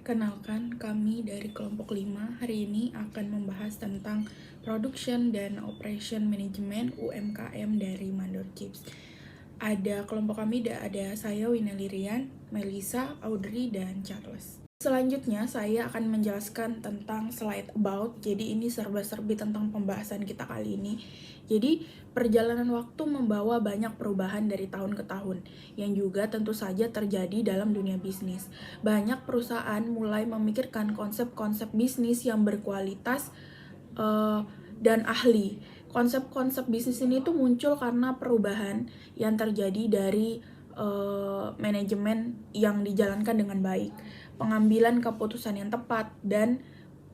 Kenalkan, kami dari kelompok 5 hari ini akan membahas tentang Production dan Operation Management UMKM dari Mandor Chips. Ada kelompok kami, ada saya Wina Lirian, Melisa, Audrey, dan Charles. Selanjutnya saya akan menjelaskan tentang slide about. Jadi ini serba-serbi tentang pembahasan kita kali ini. Jadi perjalanan waktu membawa banyak perubahan dari tahun ke tahun yang juga tentu saja terjadi dalam dunia bisnis. Banyak perusahaan mulai memikirkan konsep-konsep bisnis yang berkualitas dan ahli. Konsep-konsep bisnis ini tuh muncul karena perubahan yang terjadi dari manajemen yang dijalankan dengan baik, pengambilan keputusan yang tepat, dan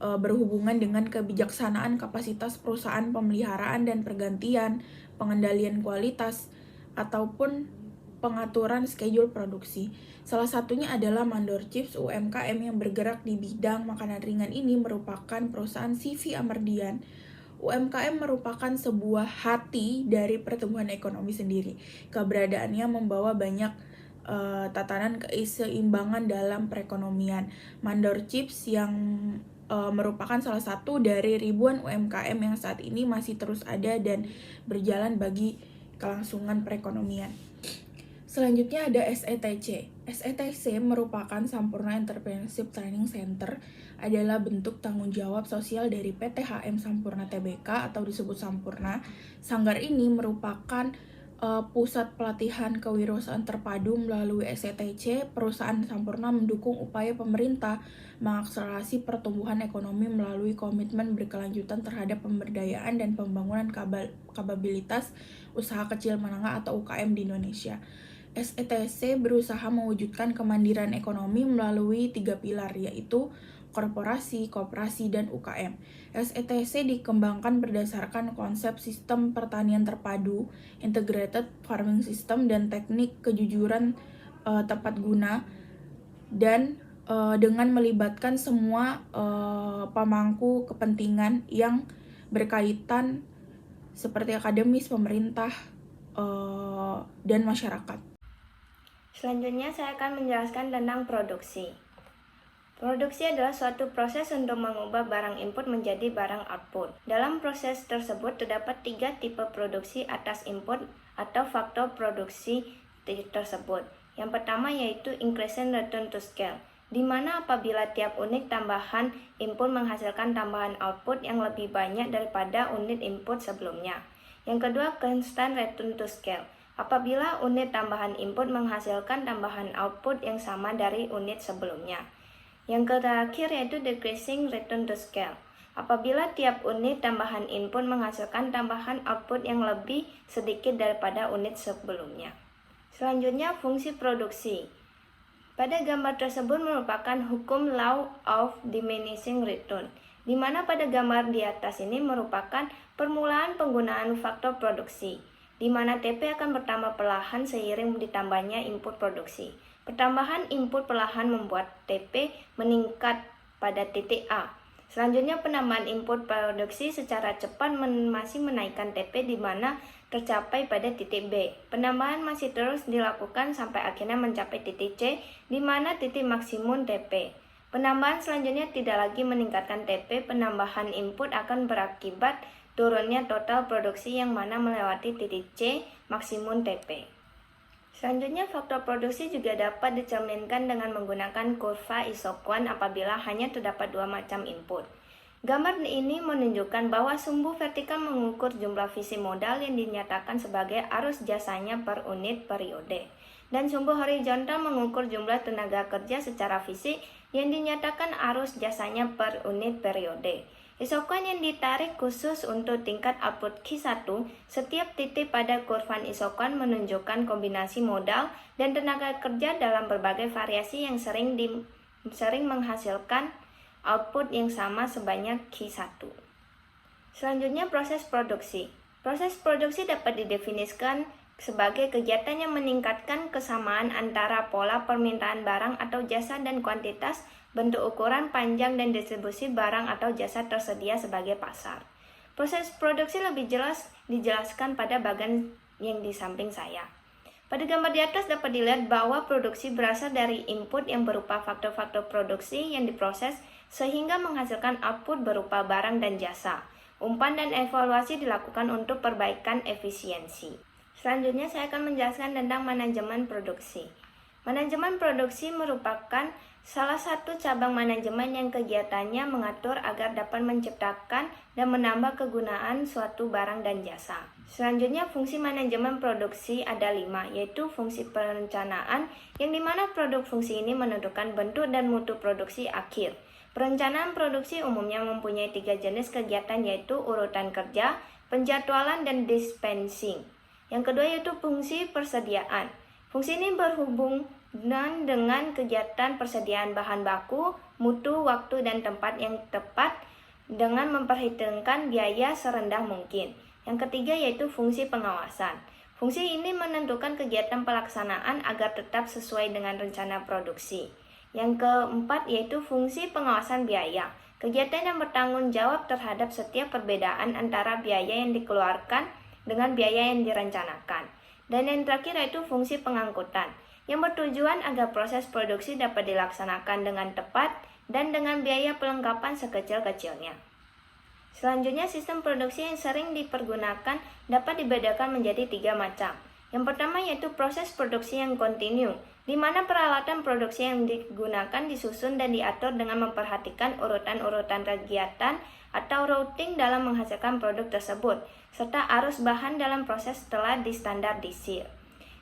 berhubungan dengan kebijaksanaan kapasitas perusahaan, pemeliharaan dan pergantian, pengendalian kualitas, ataupun pengaturan schedule produksi. Salah satunya adalah Mandor Chips UMKM yang bergerak di bidang makanan ringan ini merupakan perusahaan CV Amardian. UMKM merupakan sebuah hati dari pertumbuhan ekonomi sendiri. Keberadaannya membawa banyak tatanan keseimbangan dalam perekonomian. Mandor Chips yang merupakan salah satu dari ribuan UMKM yang saat ini masih terus ada dan berjalan bagi kelangsungan perekonomian. Selanjutnya ada SETC. SETC merupakan Sampurna Entrepreneurship Training Center, adalah bentuk tanggung jawab sosial dari PT HM Sampurna Tbk atau disebut Sampurna. Sanggar ini merupakan pusat pelatihan kewirausahaan terpadu. Melalui SETC, perusahaan Sampurna mendukung upaya pemerintah mengakselerasi pertumbuhan ekonomi melalui komitmen berkelanjutan terhadap pemberdayaan dan pembangunan kapabilitas usaha kecil menengah atau UKM di Indonesia. SETC berusaha mewujudkan kemandirian ekonomi melalui 3 pilar, yaitu korporasi, koperasi, dan UKM. SETC dikembangkan berdasarkan konsep sistem pertanian terpadu, integrated farming system, dan teknik kejujuran tepat guna, dan dengan melibatkan semua pemangku kepentingan yang berkaitan seperti akademis, pemerintah, dan masyarakat. Selanjutnya saya akan menjelaskan tentang produksi. Produksi adalah suatu proses untuk mengubah barang input menjadi barang output. Dalam proses tersebut terdapat 3 tipe produksi atas input atau faktor produksi tersebut. Yang pertama yaitu increasing return to scale, di mana apabila tiap unit tambahan input menghasilkan tambahan output yang lebih banyak daripada unit input sebelumnya. Yang kedua, constant return to scale, apabila unit tambahan input menghasilkan tambahan output yang sama dari unit sebelumnya. Yang terakhir yaitu decreasing return to scale, apabila tiap unit tambahan input menghasilkan tambahan output yang lebih sedikit daripada unit sebelumnya. Selanjutnya, fungsi produksi. Pada gambar tersebut merupakan hukum law of diminishing return, di mana pada gambar di atas ini merupakan permulaan penggunaan faktor produksi, di mana TP akan bertambah perlahan seiring ditambahnya input produksi. Pertambahan input perlahan membuat TP meningkat pada titik A. Selanjutnya, penambahan input produksi secara cepat masih menaikkan TP di mana tercapai pada titik B. Penambahan masih terus dilakukan sampai akhirnya mencapai titik C, di mana titik maksimum TP. Penambahan selanjutnya tidak lagi meningkatkan TP. Penambahan input akan berakibat turunnya total produksi yang mana melewati titik C maksimum TP. Selanjutnya, faktor produksi juga dapat dicerminkan dengan menggunakan kurva isoquant apabila hanya terdapat 2 macam input. Gambar ini menunjukkan bahwa sumbu vertikal mengukur jumlah visi modal yang dinyatakan sebagai arus jasanya per unit periode, dan sumbu horizontal mengukur jumlah tenaga kerja secara fisik yang dinyatakan arus jasanya per unit periode. Isoquant yang ditarik khusus untuk tingkat output Q1, setiap titik pada kurvan isoquant menunjukkan kombinasi modal dan tenaga kerja dalam berbagai variasi yang sering menghasilkan output yang sama sebanyak Q1. Selanjutnya, proses produksi. Proses produksi dapat didefinisikan sebagai kegiatan yang meningkatkan kesamaan antara pola permintaan barang atau jasa dan kuantitas, bentuk, ukuran, panjang, dan distribusi barang atau jasa tersedia sebagai pasar. Proses produksi lebih jelas dijelaskan pada bagian yang di samping saya. Pada gambar di atas dapat dilihat bahwa produksi berasal dari input yang berupa faktor-faktor produksi yang diproses sehingga menghasilkan output berupa barang dan jasa. Umpan dan evaluasi dilakukan untuk perbaikan efisiensi. Selanjutnya saya akan menjelaskan tentang manajemen produksi. Manajemen produksi merupakan salah satu cabang manajemen yang kegiatannya mengatur agar dapat menciptakan dan menambah kegunaan suatu barang dan jasa. Selanjutnya, fungsi manajemen produksi ada 5, yaitu fungsi perencanaan, yang dimana produk fungsi ini menentukan bentuk dan mutu produksi akhir. Perencanaan produksi umumnya mempunyai 3 jenis kegiatan, yaitu urutan kerja, penjadwalan, dan dispensing. Yang kedua yaitu fungsi persediaan. Fungsi ini berhubungan dengan kegiatan persediaan bahan baku, mutu, waktu, dan tempat yang tepat dengan memperhitungkan biaya serendah mungkin. Yang ketiga yaitu fungsi pengawasan. Fungsi ini menentukan kegiatan pelaksanaan agar tetap sesuai dengan rencana produksi. Yang keempat yaitu fungsi pengawasan biaya. Kegiatan yang bertanggung jawab terhadap setiap perbedaan antara biaya yang dikeluarkan dengan biaya yang direncanakan. Dan yang terakhir yaitu fungsi pengangkutan, yang bertujuan agar proses produksi dapat dilaksanakan dengan tepat dan dengan biaya pelengkapan sekecil-kecilnya. Selanjutnya, sistem produksi yang sering dipergunakan dapat dibedakan menjadi 3 macam. Yang pertama yaitu proses produksi yang kontinu, di mana peralatan produksi yang digunakan disusun dan diatur dengan memperhatikan urutan-urutan kegiatan atau routing dalam menghasilkan produk tersebut, serta arus bahan dalam proses telah distandardisir.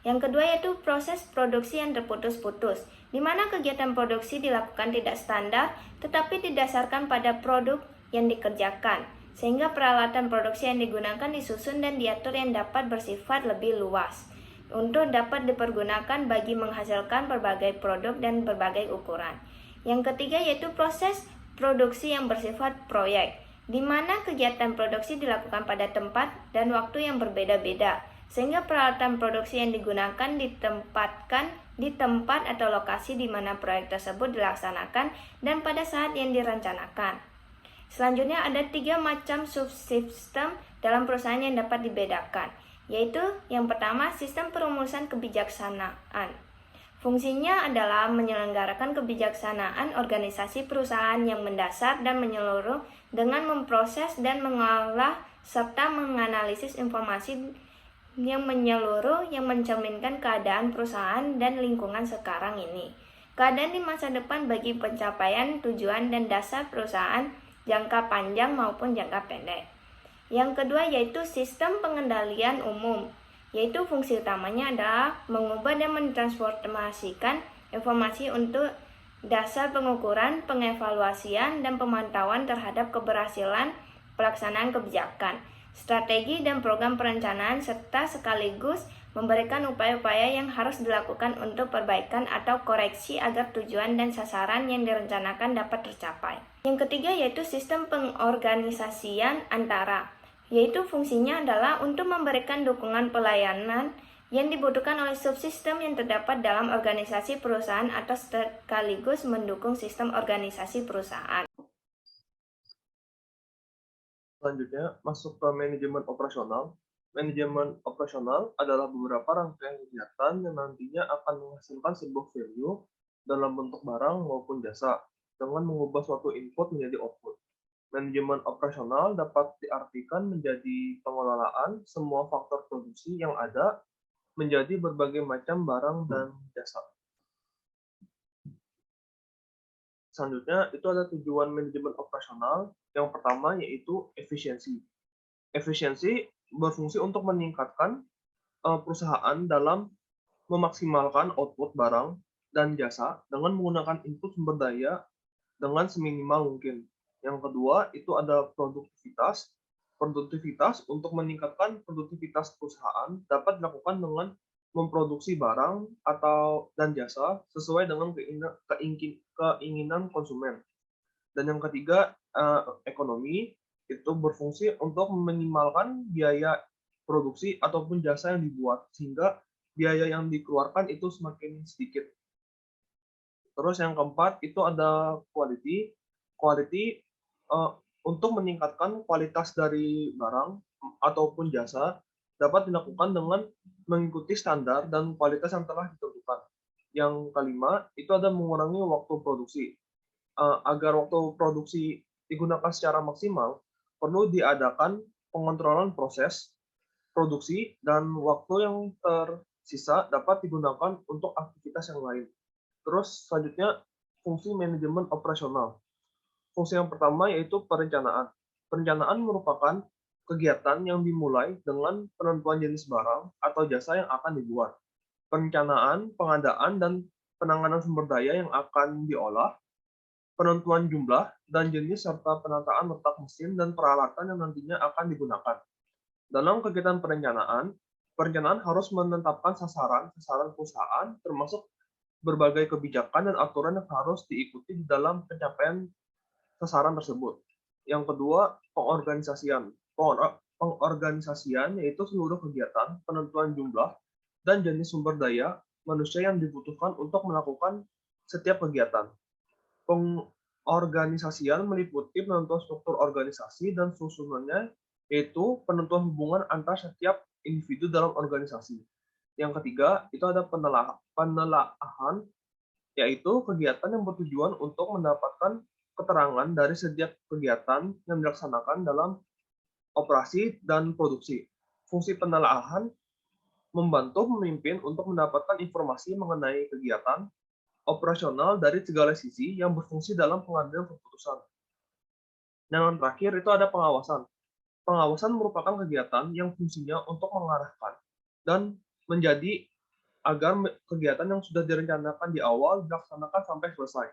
Yang kedua yaitu proses produksi yang terputus-putus, di mana kegiatan produksi dilakukan tidak standar, tetapi didasarkan pada produk yang dikerjakan, sehingga peralatan produksi yang digunakan disusun dan diatur yang dapat bersifat lebih luas, untuk dapat dipergunakan bagi menghasilkan berbagai produk dan berbagai ukuran. Yang ketiga yaitu proses produksi yang bersifat proyek, di mana kegiatan produksi dilakukan pada tempat dan waktu yang berbeda-beda, sehingga peralatan produksi yang digunakan ditempatkan di tempat atau lokasi di mana proyek tersebut dilaksanakan dan pada saat yang direncanakan. Selanjutnya ada 3 macam subsistem dalam perusahaan yang dapat dibedakan, yaitu yang pertama sistem perumusan kebijaksanaan. Fungsinya adalah menyelenggarakan kebijaksanaan organisasi perusahaan yang mendasar dan menyeluruh dengan memproses dan mengolah serta menganalisis informasi yang menyeluruh yang mencerminkan keadaan perusahaan dan lingkungan sekarang ini, keadaan di masa depan bagi pencapaian tujuan dan dasar perusahaan jangka panjang maupun jangka pendek. Yang kedua yaitu sistem pengendalian umum, yaitu fungsi utamanya adalah mengubah dan mentransformasikan informasi untuk dasar pengukuran, pengevaluasian, dan pemantauan terhadap keberhasilan pelaksanaan kebijakan, strategi dan program perencanaan, serta sekaligus memberikan upaya-upaya yang harus dilakukan untuk perbaikan atau koreksi agar tujuan dan sasaran yang direncanakan dapat tercapai. Yang ketiga yaitu sistem pengorganisasian antara, yaitu fungsinya adalah untuk memberikan dukungan pelayanan yang dibutuhkan oleh subsistem yang terdapat dalam organisasi perusahaan atau sekaligus mendukung sistem organisasi perusahaan. Selanjutnya, masuk ke manajemen operasional. Manajemen operasional adalah beberapa rangkaian kegiatan yang nantinya akan menghasilkan sebuah value dalam bentuk barang maupun jasa dengan mengubah suatu input menjadi output. Manajemen operasional dapat diartikan menjadi pengelolaan semua faktor produksi yang ada menjadi berbagai macam barang dan jasa. Selanjutnya, itu ada tujuan manajemen operasional. Yang pertama yaitu efisiensi. Efisiensi berfungsi untuk meningkatkan perusahaan dalam memaksimalkan output barang dan jasa dengan menggunakan input sumber daya dengan seminimal mungkin. Yang kedua, itu ada produktivitas. Produktivitas untuk meningkatkan produktivitas perusahaan dapat dilakukan dengan memproduksi barang atau dan jasa sesuai dengan keinginan konsumen. Dan yang ketiga, ekonomi itu berfungsi untuk meminimalkan biaya produksi ataupun jasa yang dibuat sehingga biaya yang dikeluarkan itu semakin sedikit. Terus yang keempat itu ada quality. Quality untuk meningkatkan kualitas dari barang ataupun jasa dapat dilakukan dengan mengikuti standar dan kualitas yang telah ditentukan. Yang kelima, itu ada mengurangi waktu produksi. Agar waktu produksi digunakan secara maksimal, perlu diadakan pengontrolan proses, produksi, dan waktu yang tersisa dapat digunakan untuk aktivitas yang lain. Terus selanjutnya, fungsi manajemen operasional. Fungsi yang pertama yaitu perencanaan. Perencanaan merupakan kegiatan yang dimulai dengan penentuan jenis barang atau jasa yang akan dibuat. Perencanaan, pengadaan, dan penanganan sumber daya yang akan diolah, penentuan jumlah dan jenis serta penataan letak mesin dan peralatan yang nantinya akan digunakan. Dalam kegiatan perencanaan harus menetapkan sasaran perusahaan termasuk berbagai kebijakan dan aturan yang harus diikuti di dalam pencapaian sasaran tersebut. Yang kedua, pengorganisasian. Pengorganisasian yaitu seluruh kegiatan, penentuan jumlah, dan jenis sumber daya manusia yang dibutuhkan untuk melakukan setiap kegiatan. Pengorganisasian meliputi penentuan struktur organisasi dan susunannya, yaitu penentuan hubungan antar setiap individu dalam organisasi. Yang ketiga, itu ada penelaahan, yaitu kegiatan yang bertujuan untuk mendapatkan keterangan dari setiap kegiatan yang dilaksanakan dalam operasi dan produksi. Fungsi penelaahan membantu pemimpin untuk mendapatkan informasi mengenai kegiatan operasional dari segala sisi yang berfungsi dalam pengambilan keputusan. Dan yang terakhir itu ada pengawasan. Pengawasan merupakan kegiatan yang fungsinya untuk mengarahkan dan menjadi agar kegiatan yang sudah direncanakan di awal dilaksanakan sampai selesai.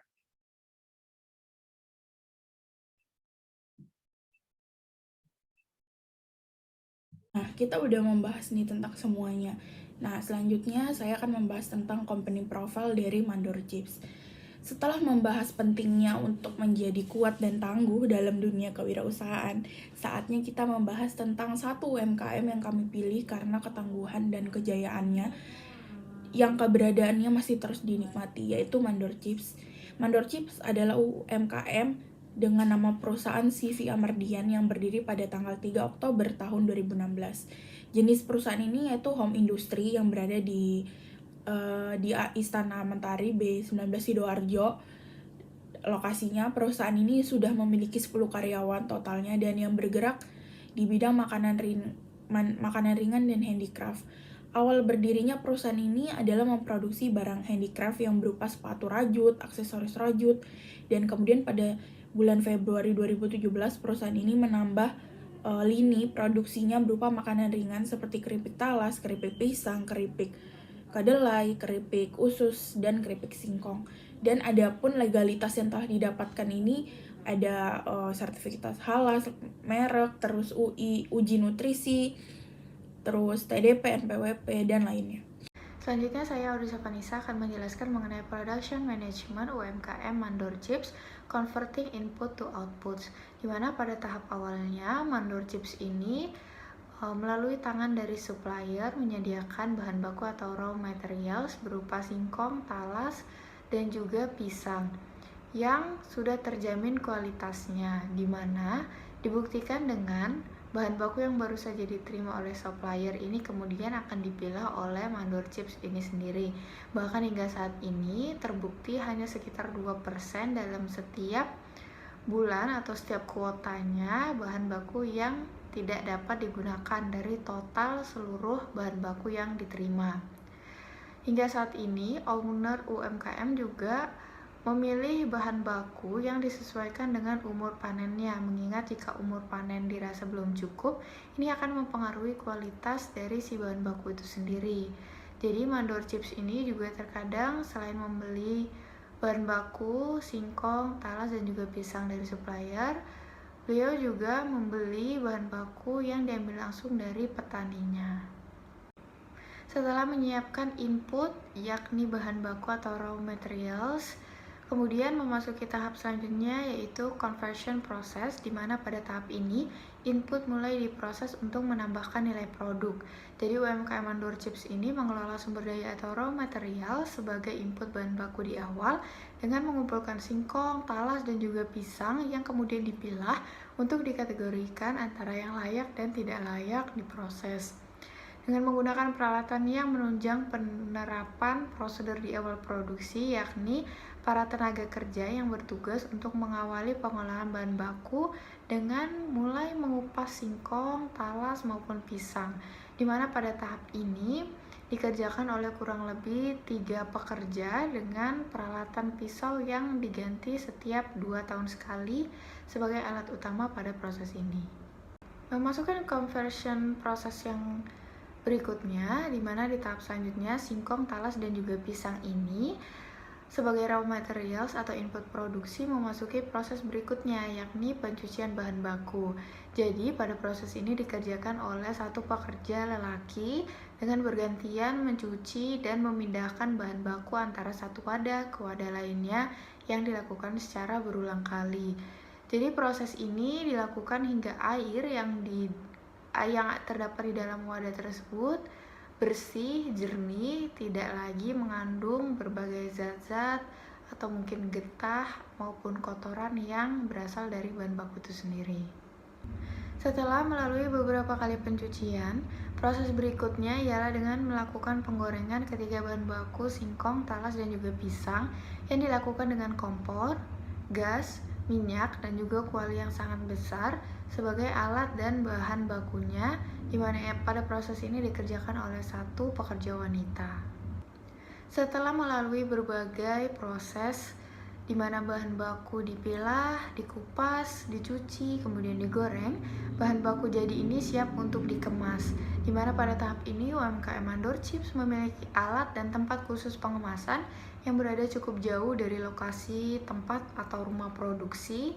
Nah, kita udah membahas nih tentang semuanya. Nah, selanjutnya saya akan membahas tentang company profile dari Mandor Chips. Setelah membahas pentingnya untuk menjadi kuat dan tangguh dalam dunia kewirausahaan, saatnya kita membahas tentang satu UMKM yang kami pilih karena ketangguhan dan kejayaannya yang keberadaannya masih terus dinikmati, yaitu Mandor Chips. Mandor Chips adalah UMKM dengan nama perusahaan CV Amardian yang berdiri pada tanggal 3 Oktober tahun 2016. Jenis perusahaan ini yaitu home industry yang berada di Istana Mentari B19 Sidoarjo. Lokasinya perusahaan ini sudah memiliki 10 karyawan totalnya dan yang bergerak di bidang makanan ringan dan handicraft. Awal berdirinya perusahaan ini adalah memproduksi barang handicraft yang berupa sepatu rajut, aksesoris rajut, dan kemudian pada bulan Februari 2017 perusahaan ini menambah lini produksinya berupa makanan ringan seperti keripik talas, keripik pisang, keripik kedelai, keripik usus, dan keripik singkong. Dan adapun legalitas yang telah didapatkan ini ada sertifikat halal, merek, terus UI, uji nutrisi, terus TDP, NPWP, dan lainnya. Selanjutnya saya Audisa Vanessa akan menjelaskan mengenai Production Management UMKM Mandor Chips Converting Input to Outputs, di mana pada tahap awalnya Mandor Chips ini melalui tangan dari supplier menyediakan bahan baku atau raw materials berupa singkong, talas, dan juga pisang yang sudah terjamin kualitasnya, di mana dibuktikan dengan bahan baku yang baru saja diterima oleh supplier ini kemudian akan dipilah oleh Mandor Chips ini sendiri. Bahkan hingga saat ini terbukti hanya sekitar 2% dalam setiap bulan atau setiap kuotanya bahan baku yang tidak dapat digunakan dari total seluruh bahan baku yang diterima. Hingga saat ini, owner UMKM juga memilih bahan baku yang disesuaikan dengan umur panennya, mengingat jika umur panen dirasa belum cukup, ini akan mempengaruhi kualitas dari si bahan baku itu sendiri. Jadi Mandor Chips ini juga terkadang selain membeli bahan baku, singkong, talas, dan juga pisang dari supplier, beliau juga membeli bahan baku yang diambil langsung dari petaninya. Setelah menyiapkan input, yakni bahan baku atau raw materials, kemudian memasuki tahap selanjutnya yaitu conversion process, di mana pada tahap ini input mulai diproses untuk menambahkan nilai produk. Jadi UMKM Mandor Chips ini mengelola sumber daya atau raw material sebagai input bahan baku di awal dengan mengumpulkan singkong, talas, dan juga pisang yang kemudian dipilah untuk dikategorikan antara yang layak dan tidak layak diproses. dengan menggunakan peralatan yang menunjang penerapan prosedur di awal produksi, yakni para tenaga kerja yang bertugas untuk mengawali pengolahan bahan baku dengan mulai mengupas singkong, talas, maupun pisang, di mana pada tahap ini dikerjakan oleh kurang lebih 3 pekerja dengan peralatan pisau yang diganti setiap 2 tahun sekali sebagai alat utama pada proses ini. Memasukkan conversion proses yang berikutnya, di mana di tahap selanjutnya singkong, talas, dan juga pisang ini sebagai raw materials atau input produksi memasuki proses berikutnya, yakni pencucian bahan baku. Jadi pada proses ini dikerjakan oleh satu pekerja lelaki dengan bergantian mencuci dan memindahkan bahan baku antara satu wadah ke wadah lainnya yang dilakukan secara berulang kali. Jadi proses ini dilakukan hingga air yang terdapat di dalam wadah tersebut bersih, jernih, tidak lagi mengandung berbagai zat-zat atau mungkin getah maupun kotoran yang berasal dari bahan baku itu sendiri. Setelah melalui beberapa kali pencucian, proses berikutnya ialah dengan melakukan penggorengan ketiga bahan baku singkong, talas, dan juga pisang yang dilakukan dengan kompor, gas, minyak, dan juga kuali yang sangat besar sebagai alat dan bahan bakunya, di mana pada proses ini dikerjakan oleh satu pekerja wanita. Setelah melalui berbagai proses di mana bahan baku dipilah, dikupas, dicuci, kemudian digoreng, bahan baku jadi ini siap untuk dikemas. Di mana pada tahap ini UMKM Mandor Chips memiliki alat dan tempat khusus pengemasan yang berada cukup jauh dari lokasi tempat atau rumah produksi,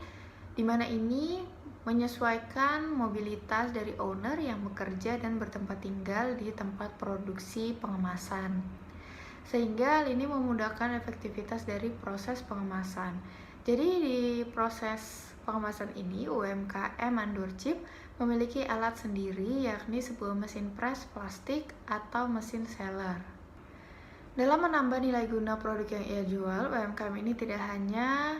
di mana ini menyesuaikan mobilitas dari owner yang bekerja dan bertempat tinggal di tempat produksi pengemasan, sehingga hal ini memudahkan efektivitas dari proses pengemasan. Jadi di proses pengemasan ini UMKM Mandor Chips memiliki alat sendiri, yakni sebuah mesin press plastik atau mesin seller. Dalam menambah nilai guna produk yang ia jual, UMKM ini tidak hanya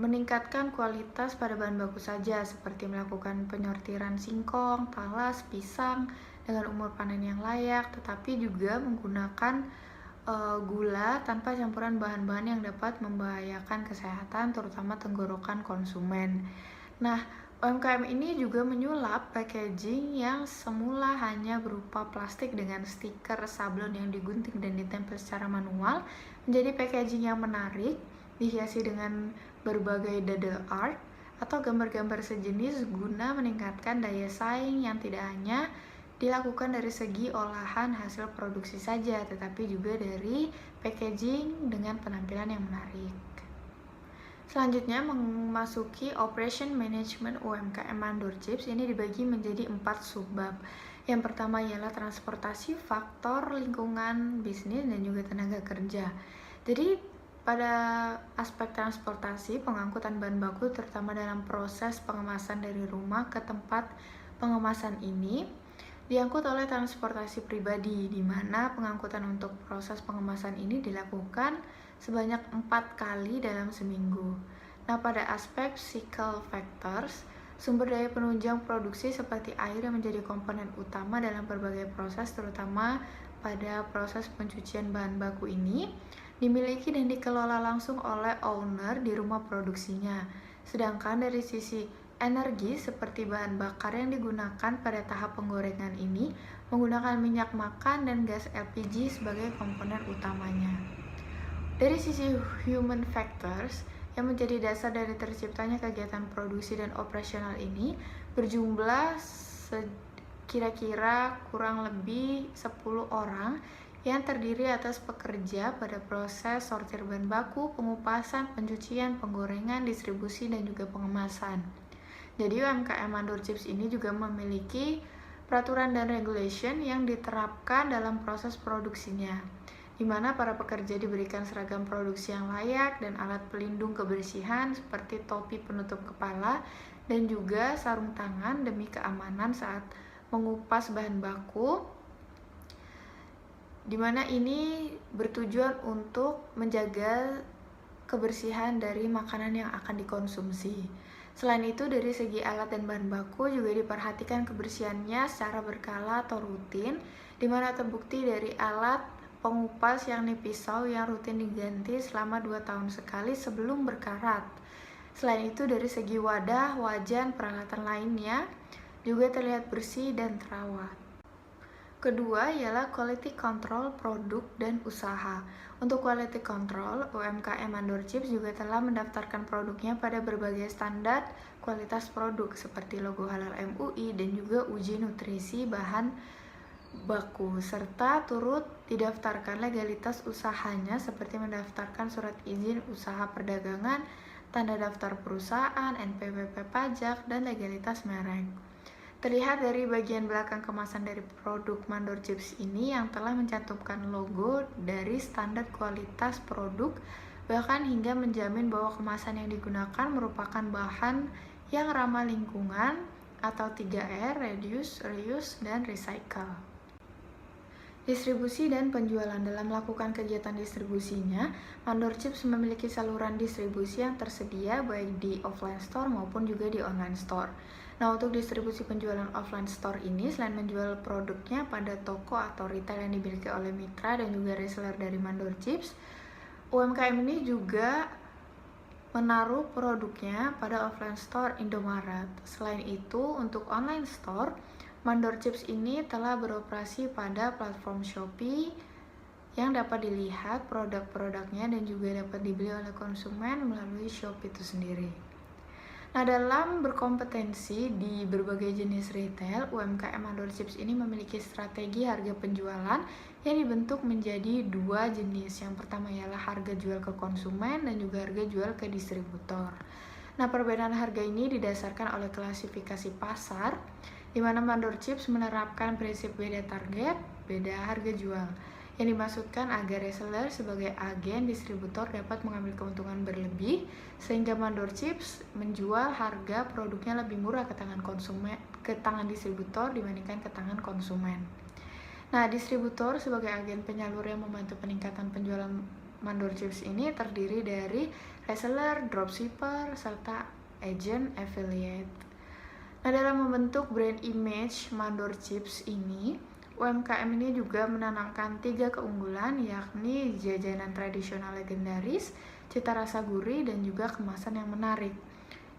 meningkatkan kualitas pada bahan baku saja, seperti melakukan penyortiran singkong, talas, pisang dengan umur panen yang layak, tetapi juga menggunakan gula tanpa campuran bahan-bahan yang dapat membahayakan kesehatan, terutama tenggorokan konsumen. Nah, UMKM ini juga menyulap packaging yang semula hanya berupa plastik dengan stiker sablon yang digunting dan ditempel secara manual menjadi packaging yang menarik, dihiasi dengan berbagai doodle art atau gambar-gambar sejenis guna meningkatkan daya saing yang tidak hanya dilakukan dari segi olahan hasil produksi saja, tetapi juga dari packaging dengan penampilan yang menarik. Selanjutnya memasuki Operation Management UMKM Mandor Chips, ini dibagi menjadi 4 subbab. Yang pertama ialah transportasi, faktor lingkungan bisnis, dan juga tenaga kerja. Jadi pada aspek transportasi, pengangkutan bahan baku terutama dalam proses pengemasan dari rumah ke tempat pengemasan ini diangkut oleh transportasi pribadi, di mana pengangkutan untuk proses pengemasan ini dilakukan sebanyak 4 kali dalam seminggu. Nah, pada aspek cycle factors, sumber daya penunjang produksi seperti air yang menjadi komponen utama dalam berbagai proses, terutama pada proses pencucian bahan baku ini, dimiliki dan dikelola langsung oleh owner di rumah produksinya. Sedangkan dari sisi energi seperti bahan bakar yang digunakan pada tahap penggorengan ini menggunakan minyak makan dan gas LPG sebagai komponen utamanya. Dari sisi human factors yang menjadi dasar dari terciptanya kegiatan produksi dan operasional ini berjumlah kira-kira kurang lebih 10 orang yang terdiri atas pekerja pada proses sortir bahan baku, pengupasan, pencucian, penggorengan, distribusi, dan juga pengemasan. Jadi UMKM Mandor Chips ini juga memiliki peraturan dan regulation yang diterapkan dalam proses produksinya, di mana para pekerja diberikan seragam produksi yang layak dan alat pelindung kebersihan seperti topi penutup kepala dan juga sarung tangan demi keamanan saat mengupas bahan baku, di mana ini bertujuan untuk menjaga kebersihan dari makanan yang akan dikonsumsi. Selain itu, dari segi alat dan bahan baku juga diperhatikan kebersihannya secara berkala atau rutin, di mana terbukti dari alat pengupas yakni pisau yang rutin diganti selama 2 tahun sekali sebelum berkarat. Selain itu dari segi wadah, wajan, peralatan lainnya juga terlihat bersih dan terawat. Kedua ialah quality control produk dan usaha. Untuk quality control, UMKM Mandor Chips juga telah mendaftarkan produknya pada berbagai standar kualitas produk seperti logo halal MUI dan juga uji nutrisi bahan baku, serta turut didaftarkan legalitas usahanya seperti mendaftarkan surat izin usaha perdagangan, tanda daftar perusahaan, NPWP pajak, dan legalitas merek. Terlihat dari bagian belakang kemasan dari produk Mandor Chips ini yang telah mencantumkan logo dari standar kualitas produk, bahkan hingga menjamin bahwa kemasan yang digunakan merupakan bahan yang ramah lingkungan atau 3R, reduce, reuse, dan recycle. Distribusi dan penjualan. Dalam melakukan kegiatan distribusinya, Mandor Chips memiliki saluran distribusi yang tersedia baik di offline store maupun juga di online store. Nah, untuk distribusi penjualan offline store ini, selain menjual produknya pada toko atau retail yang dimiliki oleh mitra dan juga reseller dari Mandor Chips, UMKM ini juga menaruh produknya pada offline store Indomaret. Selain itu, untuk online store, Mandor Chips ini telah beroperasi pada platform Shopee yang dapat dilihat produk-produknya dan juga dapat dibeli oleh konsumen melalui Shopee itu sendiri. Nah, dalam berkompetensi di berbagai jenis retail, UMKM Mandor Chips ini memiliki strategi harga penjualan yang dibentuk menjadi 2 jenis. Yang pertama ialah harga jual ke konsumen dan juga harga jual ke distributor. Nah, perbedaan harga ini didasarkan oleh klasifikasi pasar, di mana Mandor Chips menerapkan prinsip beda target, beda harga jual, yang dimaksudkan agar reseller sebagai agen distributor dapat mengambil keuntungan berlebih sehingga Mandor Chips menjual harga produknya lebih murah ke tangan konsumen, ke tangan distributor dibandingkan ke tangan konsumen. Nah, distributor sebagai agen penyalur yang membantu peningkatan penjualan Mandor Chips ini terdiri dari reseller, dropshipper, serta agent affiliate. Nah, dalam membentuk brand image Mandor Chips ini, UMKM ini juga menanamkan 3 keunggulan, yakni jajanan tradisional legendaris, cita rasa gurih, dan juga kemasan yang menarik.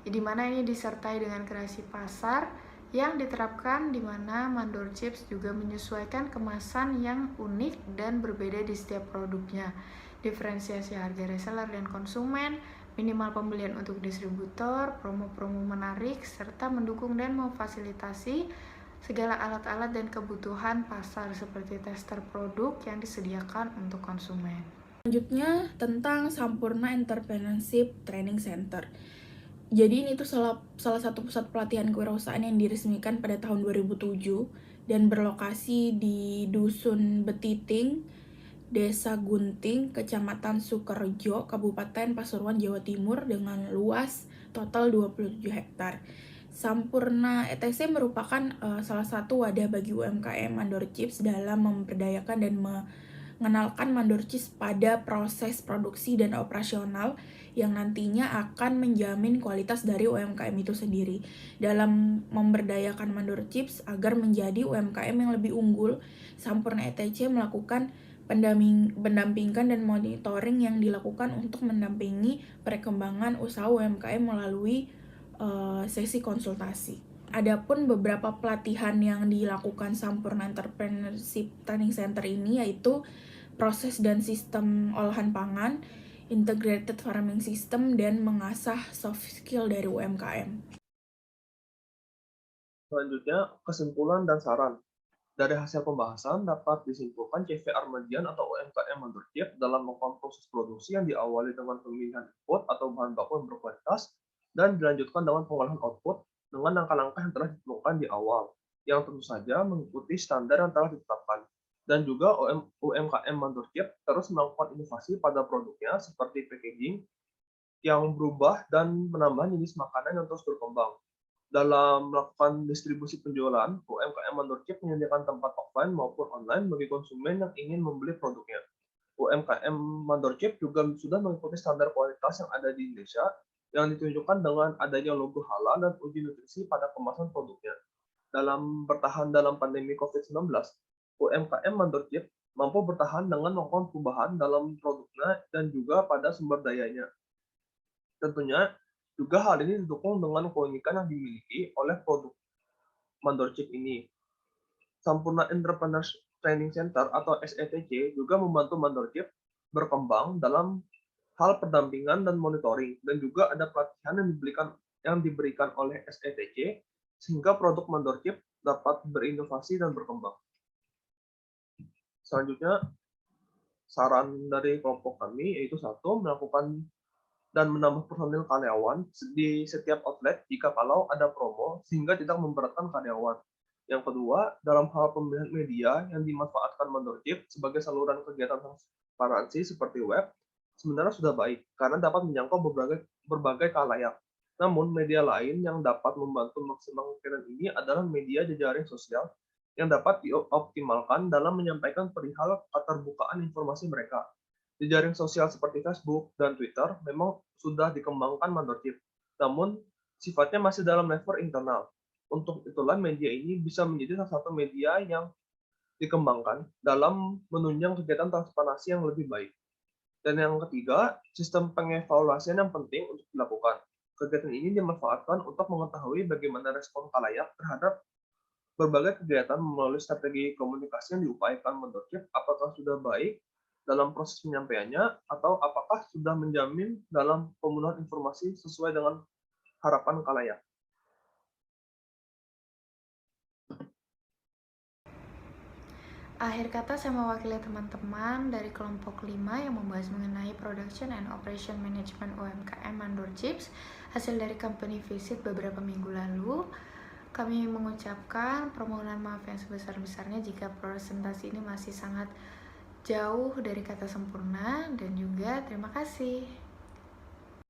Di mana ini disertai dengan kreasi pasar yang diterapkan, di mana Mandor Chips juga menyesuaikan kemasan yang unik dan berbeda di setiap produknya. Diferensiasi harga reseller dan konsumen, minimal pembelian untuk distributor, promo-promo menarik, serta mendukung dan memfasilitasi segala alat-alat dan kebutuhan pasar seperti tester produk yang disediakan untuk konsumen. Selanjutnya tentang Sampurna Entrepreneurship Training Center. Jadi ini tuh salah satu pusat pelatihan kewirausahaan yang diresmikan pada tahun 2007 dan berlokasi di Dusun Betiting, Desa Gunting, Kecamatan Sukorejo, Kabupaten Pasuruan, Jawa Timur dengan luas total 27 hektar. Sampurna ETC merupakan salah satu wadah bagi UMKM Mandor Chips dalam memberdayakan dan mengenalkan Mandor Chips pada proses produksi dan operasional yang nantinya akan menjamin kualitas dari UMKM itu sendiri. Dalam memberdayakan Mandor Chips agar menjadi UMKM yang lebih unggul, Sampurna ETC melakukan pendampingan dan monitoring yang dilakukan untuk mendampingi perkembangan usaha UMKM melalui sesi konsultasi. Adapun beberapa pelatihan yang dilakukan Sampurna Entrepreneurship Training Center ini yaitu proses dan sistem olahan pangan, integrated farming system, dan mengasah soft skill dari UMKM. Selanjutnya, kesimpulan dan saran. Dari hasil pembahasan dapat disimpulkan CV Armadian atau UMKM Mandor Chips dalam melakukan proses produksi yang diawali dengan pemilihan input atau bahan baku yang berkualitas dan dilanjutkan dengan pengolahan output dengan langkah-langkah yang telah ditentukan di awal, yang tentu saja mengikuti standar yang telah ditetapkan. Dan juga UMKM Mandor Chips terus melakukan inovasi pada produknya seperti packaging yang berubah dan menambah jenis makanan yang terus berkembang. Dalam melakukan distribusi penjualan, UMKM Mandor Chips menyediakan tempat offline maupun online bagi konsumen yang ingin membeli produknya. UMKM Mandor Chips juga sudah mengikuti standar kualitas yang ada di Indonesia yang ditunjukkan dengan adanya logo halal dan uji nutrisi pada kemasan produknya. Dalam bertahan dalam pandemi COVID-19, UMKM Mandor Chip mampu bertahan dengan melakukan perubahan dalam produknya dan juga pada sumber dayanya. Tentunya juga hal ini didukung dengan keunikan yang dimiliki oleh produk Mandor Chip ini. Sampurna Entrepreneurs Training Center atau SETC juga membantu Mandor Chip berkembang dalam hal pendampingan dan monitoring, dan juga ada pelatihan yang diberikan oleh SETC sehingga produk Mandor Chip dapat berinovasi dan berkembang. Selanjutnya, saran dari kelompok kami yaitu satu, melakukan dan menambah personil karyawan di setiap outlet jika kalau ada promo sehingga tidak memberatkan karyawan. Yang kedua, dalam hal pemilihan media yang dimanfaatkan Mandor Chip sebagai saluran kegiatan transparansi seperti web, sebenarnya sudah baik karena dapat menjangkau berbagai khalayak. Namun, media lain yang dapat membantu maksimalkan ini adalah media jejaring sosial yang dapat dioptimalkan dalam menyampaikan perihal keterbukaan informasi mereka. Jejaring sosial seperti Facebook dan Twitter memang sudah dikembangkan Mandor Chip, namun sifatnya masih dalam level internal. Untuk itulah media ini bisa menjadi salah satu media yang dikembangkan dalam menunjang kegiatan transparansi yang lebih baik. Dan yang ketiga, sistem pengevaluasian yang penting untuk dilakukan. Kegiatan ini dimanfaatkan untuk mengetahui bagaimana respon khalayak terhadap berbagai kegiatan melalui strategi komunikasi yang diupayakan Mandor Chip, apakah sudah baik dalam proses penyampaiannya atau apakah sudah menjamin dalam pemenuhan informasi sesuai dengan harapan khalayak. Akhir kata saya mewakili teman-teman dari kelompok 5 yang membahas mengenai Production and Operation Management UMKM Mandor Chips hasil dari company visit beberapa minggu lalu. Kami mengucapkan permohonan maaf yang sebesar-besarnya jika presentasi ini masih sangat jauh dari kata sempurna, dan juga terima kasih.